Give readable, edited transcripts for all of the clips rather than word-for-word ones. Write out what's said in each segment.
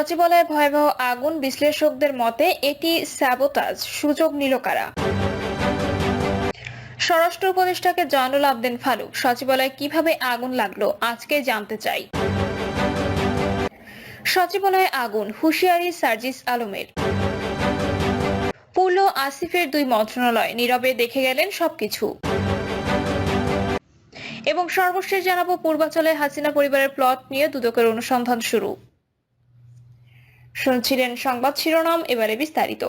সচিবালয়ে ভয়াবহ আগুন, বিশ্লেষকদের মতে এটি স্যাবোটাজ, সুযোগ নিল কারা? স্বরাষ্ট্র উপদেষ্টাকে জয়নুল আবদিন ফারুক, সচিবালয়ে কিভাবে আগুন লাগলো আজকে জানতে চাই। সচিবালয়ে আগুন, হুঁশিয়ারি সার্জিস আলমের। পুরল আসিফের দুই মন্ত্রণালয়, নীরবে দেখে গেলেন সবকিছু। এবং সর্বশেষ জানাবো, পূর্বাঞ্চলে হাসিনা পরিবারের প্লট নিয়ে দুদকের অনুসন্ধান শুরু। শুনছিলেন সংবাদ শিরোনাম, এবারে বিস্তারিত।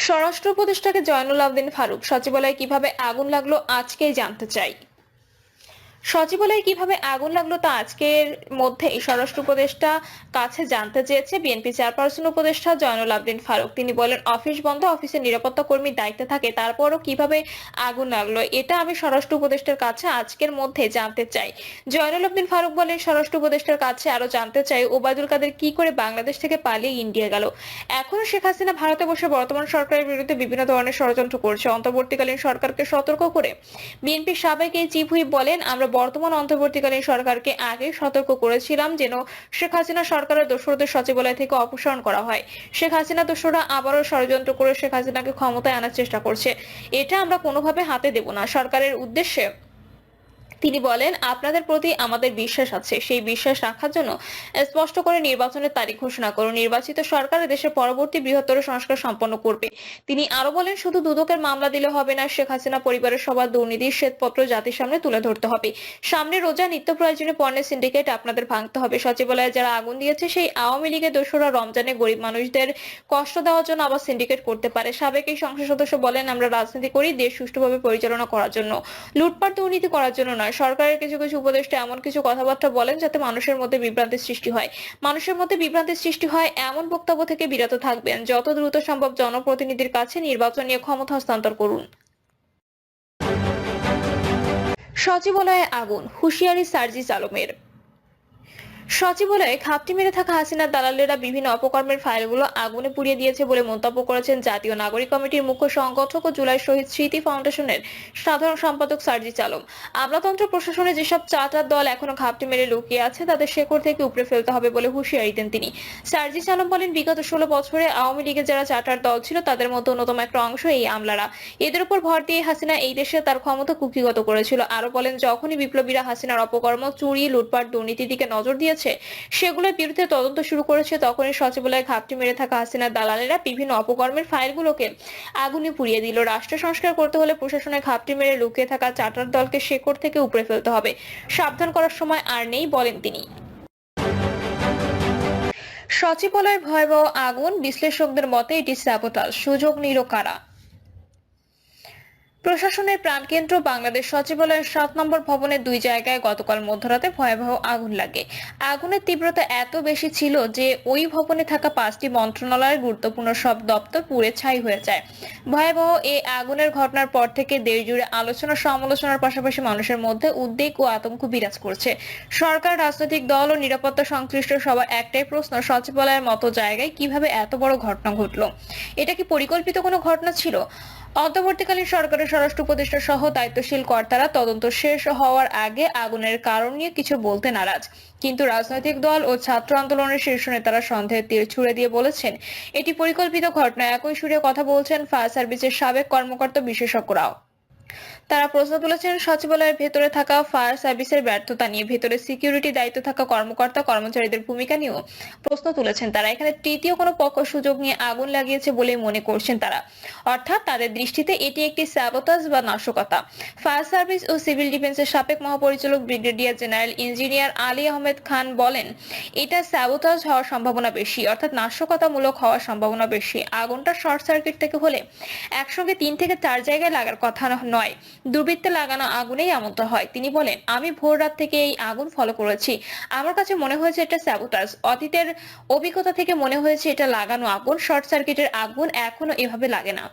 স্বরাষ্ট্র উপদেষ্টাকে জয়নুল আবদিন ফারুক, সচিবালয়ে কিভাবে আগুন লাগলো আজকেই জানতে চাই। সচিবালয়ে কিভাবে আগুন লাগলো তা আজকের মধ্যেই স্বরাষ্ট্র উপদেষ্টা কাছে জানতে চেয়েছে বিএনপি চেয়ারপারসন উপদেষ্টা জয়নুল আবদিন ফারুক। তিনি বলেন, অফিস বন্ধ, অফিসের নিরাপত্তা কর্মী দায়িত্বে থাকে, তারপরও কিভাবে আগুন লাগলো এটা আমি স্বরাষ্ট্র উপদেষ্টার কাছে আজকের মধ্যে জানতে চাই। জয়নুল আবদিন ফারুক বলেন, স্বরাষ্ট্র উপদেষ্টার কাছে আরো জানতে চাই, ওবায়দুল কাদের কি করে বাংলাদেশ থেকে পালিয়ে ইন্ডিয়া গেল। এখনো শেখ হাসিনা ভারতে বসে বর্তমান সরকারের বিরুদ্ধে বিভিন্ন ধরনের ষড়যন্ত্র করছে। অন্তর্বর্তীকালীন সরকারকে সতর্ক করে বিএনপির সাবেক এই চিফ হুইপ বলেন, আমরা বর্তমান অন্তর্বর্তীকালীন সরকারকে আগে সতর্ক করেছিলাম যেন শেখ হাসিনা সরকারের দোসরদের সচিবালয় থেকে অপসারণ করা হয়। শেখ হাসিনা দোসররা আবারও ষড়যন্ত্র করে শেখ হাসিনাকে ক্ষমতায় আনার চেষ্টা করছে, এটা আমরা কোনোভাবে হাতে দেব না। সরকারের উদ্দেশ্যে তিনি বলেন, আপনাদের প্রতি আমাদের বিশ্বাস আছে, সেই বিশ্বাস রাখার জন্য স্পষ্ট করে নির্বাচনের তারিখ ঘোষণা করুন। নির্বাচিত সরকার দেশের পরবর্তী বৃহত্তর সংস্কার সম্পন্ন করবে। তিনি আরো বলেন, শুধু দুদকের মামলা দিলে হবে না, শেখ হাসিনা পরিবারের সবার দুর্নীতির শ্বেতপত্র জাতির সামনে তুলে ধরতে হবে। সামনে রোজা, নিত্য প্রয়োজনীয় পণ্যের সিন্ডিকেট আপনাদের ভাঙতে হবে। সচিবালয়ে যারা আগুন দিয়েছে সেই আওয়ামী লীগের দোসররা রমজানে গরিব মানুষদের কষ্ট দেওয়ার জন্য আবার সিন্ডিকেট করতে পারে। সাবেক এই সংসদ সদস্য বলেন, আমরা রাজনীতি করি দেশ সুষ্ঠুভাবে পরিচালনা করার জন্য, লুটপাট দুর্নীতি করার জন্য নয়। সরকারের কিছু কিছু উপদেষ্টা এমন কিছু কথাবার্তা বলেন যাতে মানুষের মধ্যে বিভ্রান্তির সৃষ্টি হয়। মানুষের মধ্যে বিভ্রান্তির সৃষ্টি হয় এমন বক্তব্য থেকে বিরত থাকবেন। যত দ্রুত সম্ভব জনপ্রতিনিধির কাছে নির্বাচন নিয়ে ক্ষমতা হস্তান্তর করুন। সচিবালয়ে আগুন, হুঁশিয়ারি সার্জিস আলমের। সচিবালয়ে খাপটি মেরে থাকা হাসিনার দালালেরা বিভিন্ন অপকর্মের ফাইলগুলো আগুনে পুড়িয়ে দিয়েছে বলে মন্তব্য করেছেন জাতীয় নাগরিক কমিটির মুখ্য সংগঠক ও জুলাই শহীদ স্মৃতি ফাউন্ডেশনের সাধারণ সম্পাদক সার্জিস আলম। আমলাতন্ত্র প্রশাসনে যেসব চাটার দল এখনো খাপটি মেরে লুকিয়ে আছে তাদের শেকড় থেকে উপড়ে ফেলতে হবে বলে হুঁশিয়ারি দেন তিনি। সার্জিস আলম বলেন, বিগত 16 বছরে আওয়ামী লীগের যারা চাটার দল ছিল তাদের মধ্যে অন্যতম একটা অংশ এই আমলারা। এদের উপর ভর দিয়ে হাসিনা এই দেশে তার ক্ষমতা কুক্ষিগত করেছিল। আরো বলেন, যখনই বিপ্লবীরা হাসিনার অপকর্ম, চুরি, লুটপাট, দুর্নীতির দিকে নজর দিয়েছে, সেগুলোর বিরুদ্ধে তদন্ত শুরু করেছে, তখনই সচিবালয়ে ঘাপটি মেরে থাকা হাসিনার দালালেরা বিভিন্ন অপকর্মের ফাইলগুলোকে আগুনে পুড়িয়ে দিল। রাষ্ট্র সংস্কার করতে হলে প্রশাসনে ঘাপটি মেরে লুকিয়ে থাকা চাটার দলকে শেকড় থেকে উপড়ে ফেলতে হবে। সাবধান করার সময় আর নেই, বলেন তিনি। সচিবালয়ে ভয়াবহ আগুন, বিশ্লেষকদের মতে এটি স্যাবোটাজ, সুযোগ নিল কারা? প্রশাসনের প্রাণকেন্দ্র বাংলাদেশ সচিবালয়ের 7 নম্বর ভবনের 2 জায়গায় গতকাল মধ্যরাতে ভয়াবহ আগুন লাগে। আগুনের তীব্রতা এত বেশি ছিল যে ওই ভবনে থাকা 5টি মন্ত্রণালয়ের গুরুত্বপূর্ণ সব দপ্তর পুড়ে ছাই হয়ে যায়। ভয়াবহ এই আগুনের ঘটনার পর থেকে দেশ জুড়ে আলোচনা সমালোচনার পাশাপাশি মানুষের মধ্যে উদ্বেগ ও আতঙ্ক বিরাজ করছে। সরকার, রাজনৈতিক দল ও নিরাপত্তা সংশ্লিষ্ট সবার একটাই প্রশ্ন, সচিবালয়ের মতো জায়গায় কিভাবে এত বড় ঘটনা ঘটলো? এটা কি পরিকল্পিত কোনো ঘটনা ছিল? অন্তর্বর্তীকালীন সরকারের স্বরাষ্ট্র উপদেষ্টা সহ দায়িত্বশীল কর্তারা তদন্ত শেষ হওয়ার আগে আগুনের কারণ নিয়ে কিছু বলতে নারাজ। কিন্তু রাজনৈতিক দল ও ছাত্র আন্দোলনের শীর্ষ নেতারা সন্দেহের তীর ছুড়ে দিয়ে বলেছেন এটি পরিকল্পিত ঘটনা। একই সুরে কথা বলছেন ফায়ার সার্ভিসের সাবেক কর্মকর্তা, বিশেষজ্ঞরাও। তারা প্রশ্ন তুলেছেন সচিবালয়ের ভেতরে থাকা ফায়ার সার্ভিসের ব্যর্থতা নিয়ে, ভেতরে সিকিউরিটি দায়িত্ব থাকা কর্মকর্তা কর্মচারীদের ভূমিকা নিয়েও প্রশ্ন তুলেছেন তারা। এখানে তৃতীয় কোনো পক্ষ সুযোগ নিয়ে আগুন লাগিয়েছে বলে মনে করছেন তারা। অর্থাৎ তাদের দৃষ্টিতে এটি একটি স্যাবোটাজ বা নাশকতা। ফায়ার সার্ভিস ও সিভিল ডিফেন্সের সাবেক মহাপরিচালক brigadier general engineer Ali Ahmed Khan বলেন, এটা স্যাবোটাজ হওয়ার সম্ভাবনা বেশি, অর্থাৎ নাশকতামূলক হওয়ার সম্ভাবনা বেশি। আগুনটা শর্ট সার্কিট থেকে হলে একসঙ্গে 3 থেকে 4 জায়গায় লাগার কথা নয়, দুর্বৃত্তে লাগানো আগুনেই এমনটা হয়। তিনি বলেন, আমি ভোর রাত থেকে এই আগুন ফলো করেছি, আমার কাছে মনে হয়েছে এটা স্যাবোটাজ। অতীতের অভিজ্ঞতা থেকে মনে হয়েছে এটা লাগানো আগুন, শর্ট সার্কিটের আগুন এখনো এভাবে লাগে না।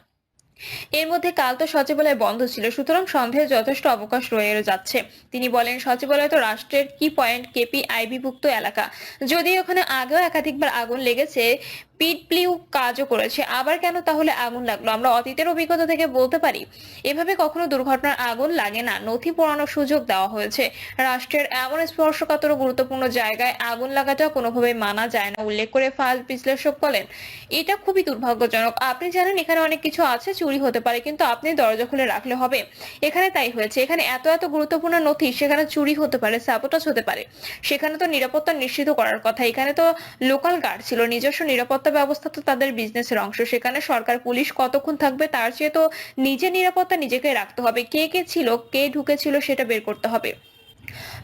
এর মধ্যে কাল তো সচিবালয় বন্ধ ছিল, সুতরাং সন্দেহের যথেষ্ট অবকাশ রয়ে যাচ্ছে। তিনি বলেন, সচিবালয় তো রাষ্ট্রের কি পয়েন্ট কেপিআইবিভুক্ত এলাকা, যদি ওখানে আগেও একাধিকবার আগুন লেগেছে, পিট ব্লিউ কাজও করেছে, আবার কেন তাহলে আগুন লাগলো? আমরা অতীতের অভিজ্ঞতা থেকে বলতে পারি এভাবে কখনো দুর্ঘটনার আগুন লাগে না। নথি পোড়ানোর সুযোগ দেওয়া হয়েছে। রাষ্ট্রের এমন স্পর্শকাতর ও গুরুত্বপূর্ণ জায়গায় আগুন লাগাটা কোনোভাবেই মানা যায় না উল্লেখ করে ফায়ার বিশ্লেষক বলেন, এটা খুবই দুর্ভাগ্যজনক। আপনি জানেন এখানে অনেক কিছু আছে, চুরি হতে পারে, কিন্তু আপনি দরজা খুলে রাখলে হবে? এখানে তাই হয়েছে। এখানে এত এত গুরুত্বপূর্ণ নথি, সেখানে চুরি হতে পারে, সাবোটাজ হতে পারে। সেখানে তো নিরাপত্তা নিশ্চিত করার কথা। এখানে তো লোকাল গার্ড ছিল, নিজস্ব নিরাপত্তা ব্যবস্থা তো তাদের বিজনেসের অংশ। সেখানে সরকার পুলিশ কতক্ষণ থাকবে তার চেয়ে তো নিজের নিরাপত্তা নিজেকে রাখতে হবে। কে কে ছিল, কে ঢুকেছিল সেটা বের করতে হবে।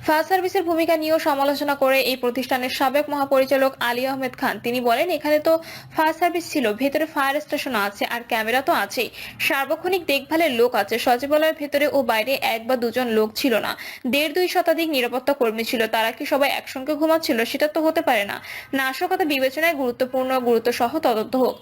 ফায়ার সার্ভিসের ভূমিকা নিয়েও সমালোচনা করে এই প্রতিষ্ঠানের সাবেক মহাপরিচালক আলী আহমেদ খান তিনি বলেন, এখানে তো ফায়ার সার্ভিস ছিল, ভেতরে ফায়ার স্টেশন আছে, আর ক্যামেরা তো আছেই, সার্বক্ষণিক দেখভালের লোক আছে। সচিবালয়ের ভেতরে ও বাইরে এক বা দুজন লোক ছিল না, 1.5-2 শতাধিক নিরাপত্তা কর্মী ছিল। তারা কি সবাই একসঙ্গে ঘুমাচ্ছিল? সেটা তো হতে পারে না। নাশকতা বিবেচনায় গুরুত্ব সহ তদন্ত হোক।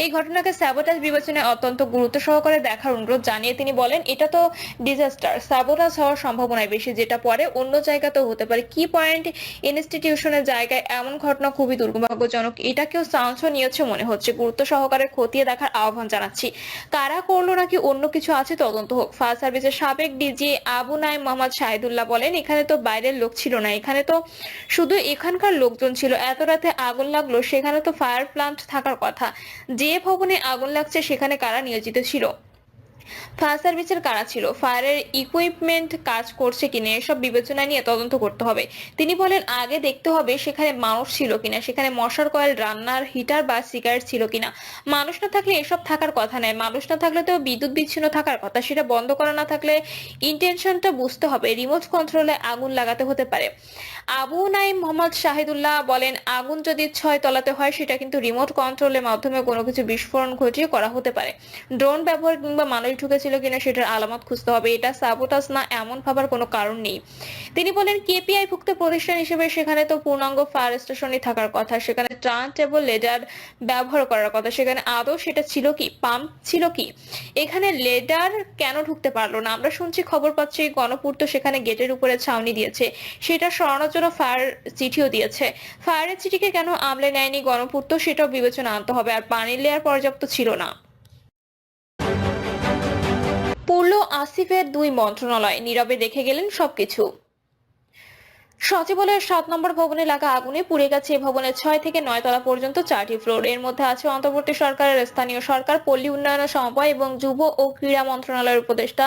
এই ঘটনাকে স্যাবোটাজ বিবেচনায় অত্যন্ত গুরুত্ব সহকারে দেখার অনুরোধ জানিয়ে তিনি বলেন, এটা তো ডিজাস্টার, স্যাবোটাজ হওয়ার সম্ভাবনাই বেশি, যেটা পরে অন্য জায়গাতেও হতে পারে। কি পয়েন্ট ইনস্টিটিউশনের জায়গায় এমন ঘটনা খুবই দুর্ভাগ্যজনক। এটাকেও চান্সও নিয়েছে মনে হচ্ছে। গুরুত্ব সহকারে খতিয়ে দেখার আহ্বান জানাচ্ছি। কারা করলো নাকি অন্য কিছু আছে, তদন্ত হোক। ফায়ার সার্ভিসের সাবেক ডিজি আবু নাইম মোহাম্মদ শাহিদুল্লাহ বলেন, এখানে তো বাইরের লোক ছিল না, এখানে তো শুধু এখানকার লোকজন ছিল। এত রাতে আগুন লাগলো, সেখানে তো ফায়ার প্লান্ট থাকার কথা। যে ভবনে আগুন লাগছে সেখানে কারা নিয়োজিত ছিল, ফায়ার সার্ভিসের কারা ছিল, ফায়ারের ইকুইপমেন্ট কাজ করছে কিনা, এসব বিবেচনা নিয়ে তদন্ত করতে হবে। তিনি বলেন, আগে দেখতে হবে সেখানে মানুষ ছিল কিনা, সেখানে মশার কয়েল, রান্নার হিটার বা সিগারেট ছিল কিনা। মানুষ না থাকলে এসব থাকার কথা নয়। মানুষ না থাকলে তো বিদ্যুৎ বিচ্ছিন্ন থাকার কথা, সেটা বন্ধ করা না থাকলে ইন্টেনশনটা বুঝতে হবে। রিমোট কন্ট্রোলে আগুন লাগাতে হতে পারে। আবু নাইম মোহাম্মদ শাহিদুল্লাহ বলেন, আগুন যদি 6 তলাতে হয় সেটা কিন্তু রিমোট কন্ট্রোলের মাধ্যমে কোনো কিছু বিস্ফোরণ ঘটিয়ে করা হতে পারে। ড্রোন ব্যবহার কিংবা মানুষ ঢুকেছিল কিনা সেটার আলামত খুঁজতে হবে। এটা সাবোটাজ না এমন ভাবার কোনো কারণ নেই। তিনি বলেন, কেপিআই ভুক্ত প্রতিষ্ঠান হিসেবে সেখানে তো পূর্ণাঙ্গ ফায়ার স্টেশনই থাকার কথা, সেখানে টার্ন টেবল লেডার ব্যবহার করার কথা। সেখানে আদৌ সেটা ছিল কি, পাম্প ছিল কি? এখানে লেডার কেন ঢুকতে পারলো না? আমরা শুনছি, খবর পাচ্ছি গণপূর্ত সেখানে গেটের উপরে ছাউনি দিয়েছে, সেটা সরানোর জন্য ফায়ার চিঠিও দিয়েছে। ফায়ারের চিঠিকে কেন আমলে নেয়নি গণপূর্ত, সেটাও বিবেচনা আনতে হবে। আর পানির লেয়ার পর্যাপ্ত ছিল না। পড়ল আসিফের 2 মন্ত্রণালয়, নীরবে দেখে গেলেন সবকিছু। সচিবালয়ের 7 নম্বর ভবনে লাগা আগুনে পুড়ে গেছে এই ভবনের 6 থেকে 9 তলা পর্যন্ত 4টি ফ্লোর। এর মধ্যে আছে অন্তর্বর্তী সরকারের, স্থানীয় সরকার, পল্লী উন্নয়ন সমবায় এবং যুব ও ক্রীড়া মন্ত্রণালয়ের উপদেষ্টা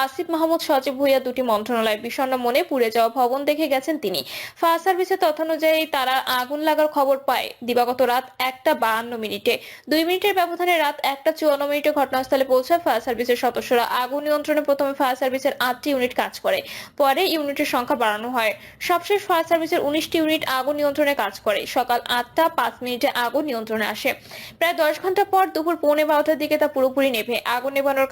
আসিফ মাহমুদ সচিব ভূঁইয়া 2টি মন্ত্রণালয়। বিষণ্ণ মনে পুড়ে যাওয়া ভবন দেখে গেছেন তিনি। ফায়ার সার্ভিসের তথ্য অনুযায়ী তারা আগুন লাগার খবর পায় দিবাগত রাত 1:52। 2 মিনিটের ব্যবধানে রাত 1:54 ঘটনাস্থলে পৌঁছায় ফায়ার সার্ভিসের সদস্যরা। আগুন নিয়ন্ত্রণে প্রথমে ফায়ার সার্ভিসের 8টি ইউনিট কাজ করে, পরে ইউনিটের সংখ্যা বাড়ানো হয়। সবশেষ ফায়ার সার্ভিসের 19টি ইউনিট আগুন নিয়ন্ত্রণে কাজ করে। সকাল 8:05 আগুন নিয়ন্ত্রণে আসে। প্রায় 10 ঘন্টা পর দুপুর 12:15 দিকে তা পুরোপুরি নেভে। আগুন নেভানোর